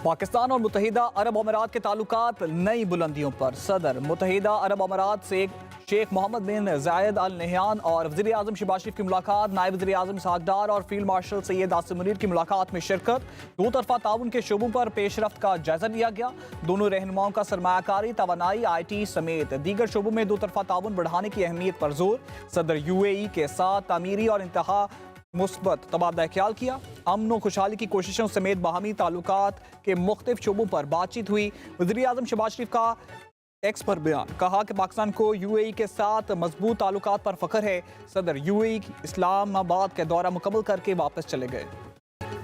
पाकिस्तान और मुत्तहिदा अरब अमीरात के ताल्लुकात नई बुलंदियों पर। सदर मुत्तहिदा अरब अमीरात से शेख मोहम्मद बिन जायद अल नहयान और वज़ीर आज़म शहबाज शरीफ की मुलाकात, नायब वज़ीर आज़म इसहाक डार और फील्ड मार्शल सैयद आसिम मुनीर की मुलाकात में शिरकत। दो तरफा ताउन के शोबों पर पेशरफ्त का जायजा लिया गया। दोनों रहनुमाओं का सरमायाकारी, तवानाई, IT समेत दीगर शोबों में दो तरफा ताउन बढ़ाने की अहमियत पर जोर। सदर UAE के साथ तामीरी और इंतहा मुस्बत तबादला ख्याल किया। अमन व खुशहाली की कोशिशों समेत बाहमी ताल्लुकात के मुख्तलिफ शोबों पर बातचीत हुई। वज़ीर आज़म शहबाज शरीफ का एक्स पर बयान, कहा कि पाकिस्तान को UAE के साथ मजबूत ताल्लुकात पर फख्र है। सदर UAE इस्लामाबाद का दौरा मुकम्मल करके वापस चले गए।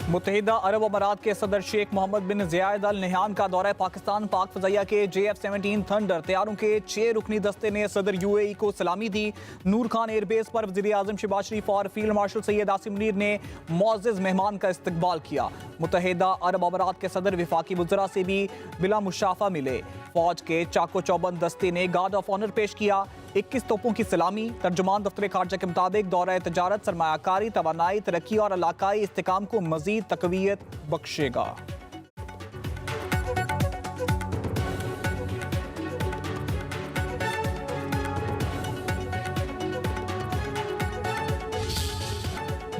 मुत्तहिदा अरब अमीरात के सदर शेख मोहम्मद बिन जायद अल नहयान का दौरा पाकिस्तान। पाक फ़ज़ाइया के JF-17 थंडर तैयारों के 6 रुकनी दस्ते ने सदर UAE को सलामी दी। नूर खान एयरबेस पर वज़ीर आज़म शहबाज शरीफ और फील्ड मार्शल सैयद आसिम मुनीर ने मुअज़्ज़ज़ मेहमान का इस्तकबाल किया। मुत्तहिदा अरब अमीरात के सदर विफाकी वज़रा से भी बिला मुशाफा मिले। फौज के चाको चौबंद दस्ते ने गार्ड ऑफ ऑनर पेश किया। 21 तोपों की सलामी। तर्जुमान दफ्तर खारजा के मुताबिक दौरा तजारत, सरमायाकारी, तवानाई, तरक्की और इलाकाई इस्तेकाम को मजीद तकवीयत बख्शेगा।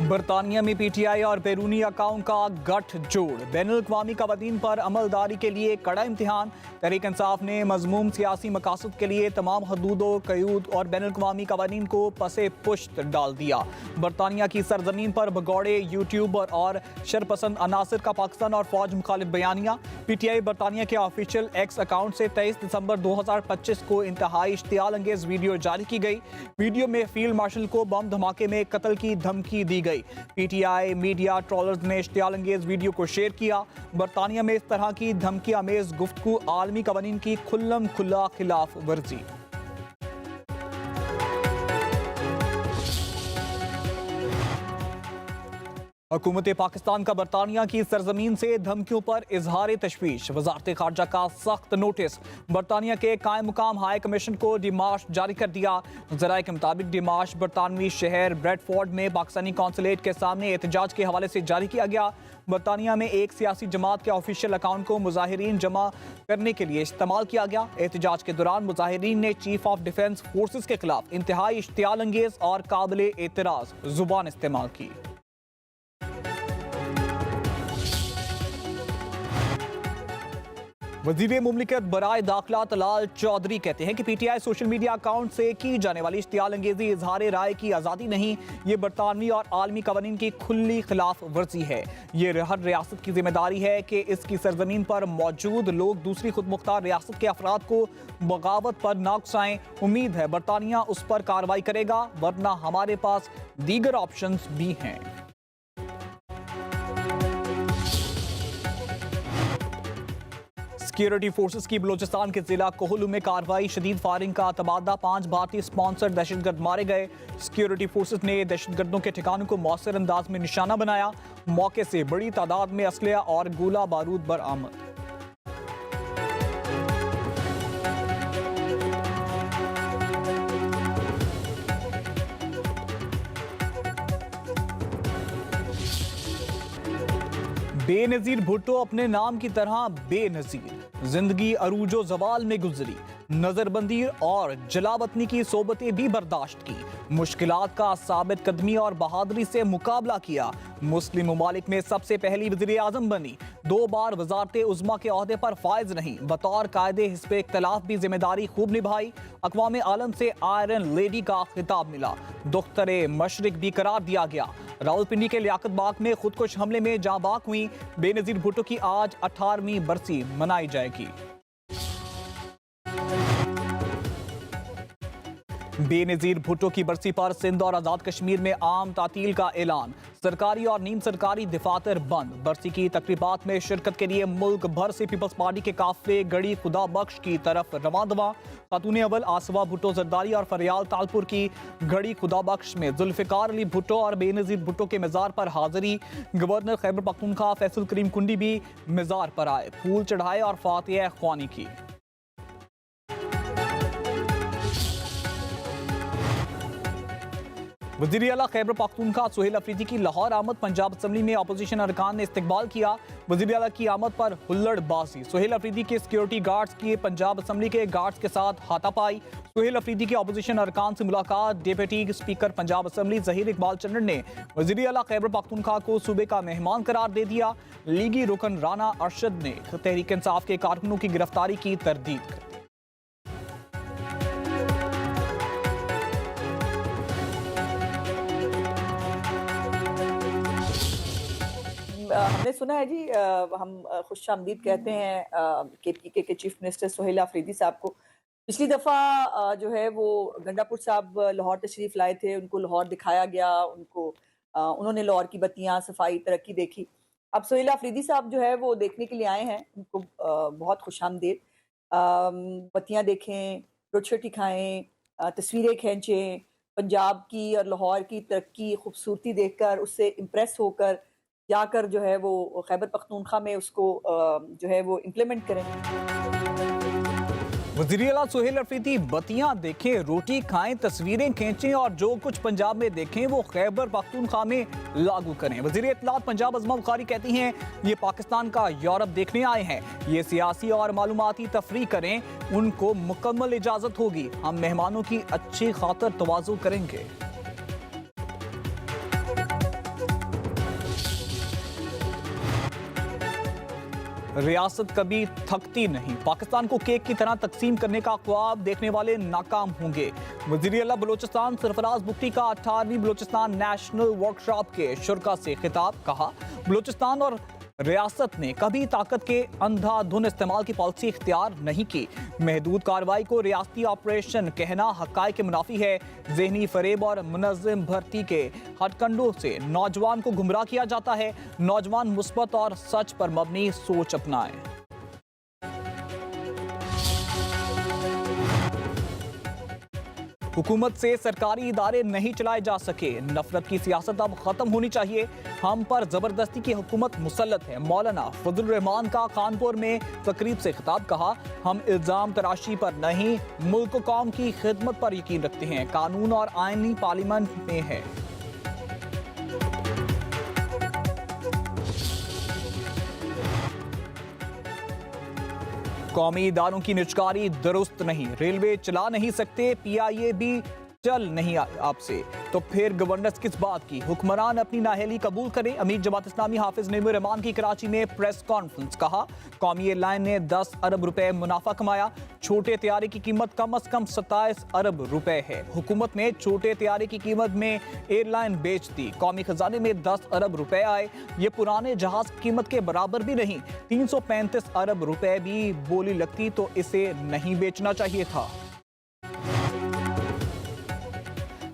बरतानिया में PTI और बैरूनी अकाउंट का गठजोड़। बैनुल-अक़वामी कवानीन पर अमलदारी के लिए कड़ा इम्तिहान। तहरीक इंसाफ ने मज़मूम सियासी मकासद के लिए तमाम हदूदो क़यूद और बैनुल-अक़वामी कवानीन को पसे पुश्त डाल दिया। बरतानिया की सरजमीन पर भगौड़े यूट्यूबर और शरपसंद अनासर का पाकिस्तान और फौज मुखालिफ बयानिया। PTI बरतानिया के ऑफिशियल X अकाउंट से 23 दिसंबर 2025 को इंतहाई इश्तियाल अंगेज वीडियो जारी की गई। वीडियो में फील्ड मार्शल को बम धमाके में कत्ल की धमकी दी गई। PTI मीडिया ट्रोलर्स ने इश्तियाल अंगेज वीडियो को शेयर किया। बरतानिया में इस तरह की धमकी आमेज गुफ्तगू आलमी कवानीन की खुल्लम खुल्ला खिलाफ वर्जी। हुकूमत पाकिस्तान का बरतानिया की सरजमीन से धमकियों पर इजहार तशवीश। वजारत खारजा का सख्त नोटिस। बरतानिया के कायम मुकाम हाई कमीशन को डिमाश जारी कर दिया। जराये के मुताबिक डिमाश बरतानवी शहर ब्रेडफोर्ड में पाकिस्तानी कौंसलेट के सामने एहतजाज के हवाले से जारी किया गया। बरतानिया में एक सियासी जमात के ऑफिशियल अकाउंट को मुजाहिरीन जमा करने के लिए इस्तेमाल किया गया। एहतजाज के दौरान मुजाहिरीन ने चीफ ऑफ डिफेंस फोर्सेस के खिलाफ इंतहाई इश्तियाल अंगेज और काबिल एतराज जुबान इस्तेमाल की। वज़ीर मुमलिकत बराए दाखिला तलाल चौधरी कहते हैं कि PTI सोशल मीडिया अकाउंट से की जाने वाली इश्तियाल अंगेजी इजहार राय की आज़ादी नहीं, ये बरतानवी और आलमी कवानीन की खुली खिलाफ वर्जी है। ये हर रियासत की जिम्मेदारी है कि इसकी सरजमीन पर मौजूद लोग दूसरी खुद मुख्तार रियासत के अफराद को बगावत पर ना उकसाएं। उम्मीद है बरतानिया उस पर कार्रवाई करेगा, वरना हमारे पास दीगर ऑप्शन भी हैं। सिक्योरिटी फोर्सेस की बलूचिस्तान के जिला कोहलू में कार्रवाई, शदीद फायरिंग का तबादला। 5 भारतीय स्पॉन्सर दहशतगर्द मारे गए। सिक्योरिटी फोर्सेस ने दहशतगर्दों के ठिकानों को मौसर अंदाज में निशाना बनाया। मौके से बड़ी तादाद में असलहा और गोला बारूद बरामद। बेनजीर भुट्टो अपने नाम की तरह बेनजीर। जिंदगी अरूजो जवाल में गुजरी। नजरबंदी और जलावतनी की सोबतें भी बर्दाश्त की। मुश्किलात का साबित कदमी और बहादुरी से मुकाबला किया। मुस्लिम मुमालिक में सबसे पहली वज़ीर आज़म बनी। 2 बार वज़ारत उज़्मा के ओहदे पर फायज रही। बतौर कायदे हिस्ब इख्तिलाफ भी जिम्मेदारी खूब निभाई। अक़वाम आलम से आयरन लेडी का खिताब मिला। दुख्तरे मशरिक भी करार दिया गया। रावलपिंडी के लियाकत बाग में खुदकुश हमले में जाँ बाक हुई। बेनजीर भुट्टो की आज 18वीं बरसी मनाई जाएगी। बेनजीर भुट्टो की बरसी पर सिंध और आज़ाद कश्मीर में आम तातील का ऐलान। सरकारी और नीम सरकारी दफातर बंद। बरसी की तकरीबात में शिरकत के लिए मुल्क भर से पीपल्स पार्टी के काफिले गढ़ी खुदा बख्श की तरफ रवां दवा। खातून अव्वल आसवा भुट्टो जरदारी और फरियाल तालपुर की गढ़ी खुदा बख्श में जुल्फ़िकार अली भुट्टो और बेनजीर भुट्टो के मज़ार पर हाजिरी। गवर्नर खैबर पख्तूनख्वा फैसल करीम कुंडी भी मज़ार पर आए, फूल चढ़ाए और फातिहा ख्वानी की। वज़ीर आला खैबर पख्तूनख्वा सुहेल अफरीदी की लाहौर आमद। पंजाब असम्बली में अपोजिशन अरकान ने इस्तकबाल किया। वज़ीर आला की आमद पर हुल्लड़बाजी। सुहेल अफरीदी के सिक्योरिटी गार्ड्स की पंजाब असम्बली के गार्ड्स के साथ हाथापाई। सुहेल अफरीदी की अपोजिशन अरकान से मुलाकात। Deputy speaker Punjab assembly Zaheer Iqbal Channan ने वज़ीर आला खैबर पख्तूनख्वा को सूबे का मेहमान करार दे दिया। लीगी रुकन राना अरशद ने तहरीक इंसाफ के कारकुनों की गिरफ्तारी की तरदीद कर दी। हमने सुना है जी, हम खुशामदीद कहते हैं केपीके के चीफ मिनिस्टर सुहेल अफरीदी साहब को। पिछली दफ़ा जो है वो गंडापुर साहब लाहौर तशरीफ़ लाए थे, उनको लाहौर दिखाया गया, उनको उन्होंने लाहौर की बत्तियाँ, सफाई, तरक्की देखी। अब सुहेल अफरीदी साहब जो है वो देखने के लिए आए हैं, उनको बहुत खुशामदीद। बत्तियाँ देखें, रोटी खाएँ, तस्वीरें खींचें, पंजाब की और लाहौर की तरक्की, खूबसूरती देखकर उससे इम्प्रेस होकर जाकर जो है वो खैबर पख्तूनख्वा में उसको जो है वो इम्प्लीमेंट करें। वज़ीर आला सुहेल अफरीदी बत्तियां देखें, रोटी खाएं, तस्वीरें खींचें और जो कुछ पंजाब में देखें वो खैबर पख्तूनख्वा में लागू करें। वज़ीर इत्तलात पंजाब अज़मा बुखारी कहती हैं ये पाकिस्तान का यूरोप देखने आए हैं, ये सियासी और मालूमाती तफरीक करें, उनको मुकम्मल इजाज़त होगी। हम मेहमानों की अच्छी खातिर तवाज़ु करेंगे। रियासत कभी थकती नहीं, पाकिस्तान को केक की तरह तकसीम करने का ख्वाब देखने वाले नाकाम होंगे। वज़ीर आला बलोचिस्तान सरफराज बुख्ती का 18वीं बलोचिस्तान नेशनल वर्कशॉप के शुरका से खिताब। कहा बलोचिस्तान और रियासत ने कभी ताकत के अंधाधुन इस्तेमाल की पॉलिसी इख्तियार नहीं की। महदूद कार्रवाई को रियासती ऑपरेशन कहना हक़ाइक़ के मुनाफी है। ज़हनी फरेब और मुनज़्ज़म भर्ती के हथकंडों से नौजवान को गुमराह किया जाता है। नौजवान मुस्बत और सच पर मबनी सोच अपनाएं। हुकूमत से सरकारी इदारे नहीं चलाए जा सके, नफरत की सियासत अब खत्म होनी चाहिए। हम पर जबरदस्ती की हुकूमत मुसल्लत है। मौलाना फजल रहमान का कानपुर में तकरीब से खिताब। कहा हम इल्जाम तराशी पर नहीं, मुल्क कौम की खिदमत पर यकीन रखते हैं। कानून और आईनी पार्लियामेंट में है। कौमी इदारों की निजकारी दुरुस्त नहीं, रेलवे चला नहीं सकते, PIA भी चल नहीं आपसे, तो फिर गवर्नेंस किस बात की। हुक्मरान अपनी नाअहली कबूल करें। अमीर जमात इस्लामी हाफिज नईमुर रहमान की कराची में प्रेस कॉन्फ्रेंस। कहा कौमी एयरलाइन ने 10 अरब रुपए मुनाफा कमाया। छोटे तैयारे की कीमत कम अज कम 27 अरब रुपए है। हुकूमत ने छोटे तैयारे की कीमत में एयरलाइन बेच दी। कौमी खजाने में 10 अरब रुपए आए। ये पुराने जहाज की कीमत के बराबर भी नहीं। 335 अरब रुपए भी बोली लगती तो इसे नहीं बेचना चाहिए था।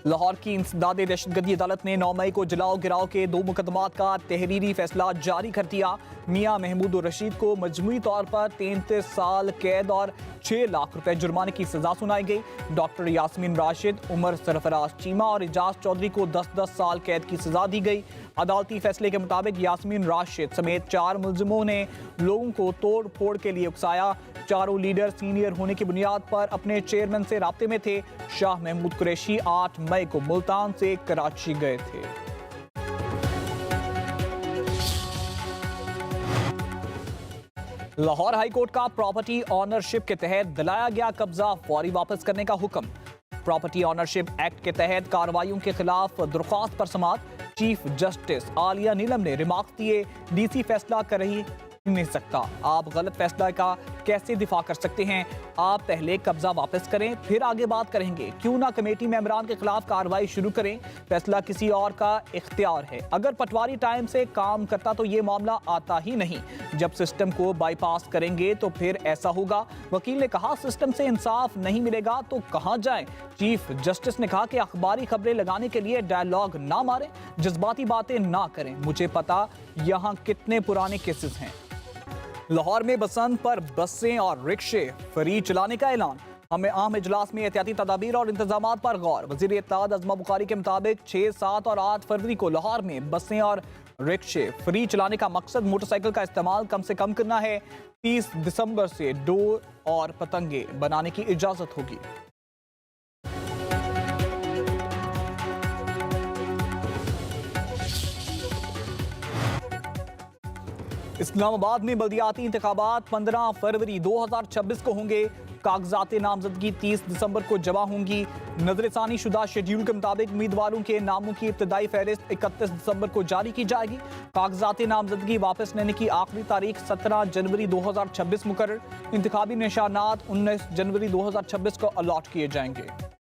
लाहौर की इंसदादे दहशतगर्दी अदालत ने 9 मई को जलाओ गिराओ के 2 मुकदमात का तहरीरी फैसला जारी कर दिया। मियां महमूद रशीद को मजमूई तौर पर 33 साल कैद और 6 लाख रुपए जुर्माने की सजा सुनाई गई। डॉक्टर यास्मीन राशिद, उमर सरफराज चीमा और इजाज चौधरी को 10-10 साल कैद की सजा दी गई। अदालती फैसले के मुताबिक यास्मीन राशिद समेत 4 मुलजिमों ने लोगों को तोड़ फोड़ के लिए उकसाया। चारों लीडर सीनियर होने की बुनियाद पर अपने चेयरमैन से राब्ते में थे। शाह महमूद कुरैशी 8 मई को मुल्तान से कराची गए थे। लाहौर हाई कोर्ट का प्रॉपर्टी ऑनरशिप के तहत दिलाया गया कब्जा फौरी वापस करने का हुक्म। प्रॉपर्टी ऑनरशिप एक्ट के तहत कार्रवाइयों के खिलाफ दरख्वास्त पर समाअत। चीफ जस्टिस आलिया नीलम ने रिमार्क्स दिए DC फैसला कर रही नहीं सकता। आप गलत फैसला का कैसे दिफा कर सकते हैं? आप पहले कब्जा वापस करें, फिर आगे बात करेंगे। क्यों ना कमेटी मेंबरान के खिलाफ कार्रवाई शुरू करें? फैसला किसी और का इख्तियार है। अगर पटवारी टाइम से काम करता तो ये मामला आता ही नहीं। जब सिस्टम को बाईपास करेंगे तो फिर ऐसा होगा। वकील ने कहा सिस्टम से इंसाफ नहीं मिलेगा तो कहां जाएं? चीफ जस्टिस ने कहा कि अखबारी खबरें लगाने के लिए डायलॉग ना मारें, जज्बाती बातें ना करें। मुझे पता यहां कितने पुराने केसेस हैं। लाहौर में बसंत पर बसें और रिक्शे फ्री चलाने का ऐलान। हमें आम इजलास में एहतियाती तदाबीर और इंतजामात पर गौर। वज़ीर इत्तलात अज़मा बुखारी के मुताबिक 6, 7 और 8 फरवरी को लाहौर में बसें और रिक्शे फ्री चलाने का मकसद मोटरसाइकिल का इस्तेमाल कम से कम करना है। 30 दिसंबर से डोर और पतंगे बनाने की इजाजत होगी। इस्लामाबाद में बल्दियाती इंतखाबात 15 फरवरी 2026 को होंगे। कागजात नामजदगी 30 दिसंबर को जमा होंगी। नजरसानी शुदा शेड्यूल के मुताबिक उम्मीदवारों के नामों की इब्तदाई फहरिस्त 31 दिसंबर को जारी की जाएगी। कागजात नामजदगी वापस लेने की आखिरी तारीख 17 जनवरी 2026 मुकर्रर। इंतखाबी निशानात 19 जनवरी 2026 को अलॉट किए जाएंगे।